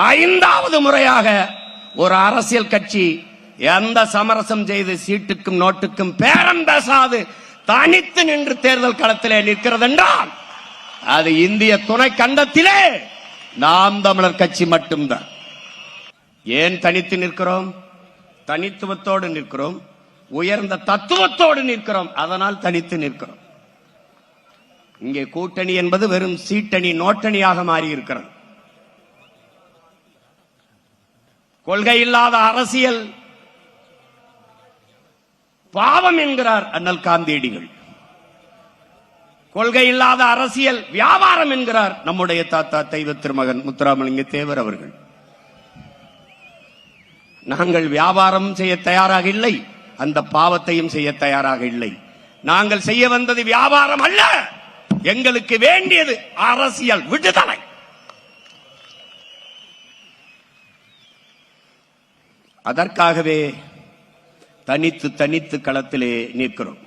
5வது முறையாக ஒரு அரசியல் கட்சி எந்த சமரசம் செய்து சீட்டுக்கும் நோட்டுக்கும் பேரம் பேசாது தனித்து நின்று தேர்தல் களத்திலே நிற்கிறது என்றால் அது இந்திய துணை கண்டத்திலே நாம் தமிழர் கட்சி மட்டும்தான். ஏன் தனித்து நிற்கிறோம்? தனித்துவத்தோடு நிற்கிறோம், உயர்ந்த தத்துவத்தோடு நிற்கிறோம். அதனால் தனித்து நிற்கிறோம். இங்கே கூட்டணி என்பது வெறும் சீட்டணி, நோட்டணியாக மாறி இருக்கிறது. கொள்கை இல்லாத அரசியல் பாவம் என்கிறார் அண்ணல் காந்தியடிகள். கொள்கை இல்லாத அரசியல் வியாபாரம் என்கிறார் நம்முடைய தாத்தா தெய்வ திருமகன் முத்துராமலிங்க தேவர் அவர்கள். நாங்கள் வியாபாரம் செய்ய தயாராக இல்லை, அந்த பாவத்தையும் செய்ய தயாராக இல்லை. நாங்கள் செய்ய வந்தது வியாபாரம் அல்ல, எங்களுக்கு வேண்டியது அரசியல் விடுதலை. அதற்காகவே தனித்து களத்திலே நிற்கிறோம்.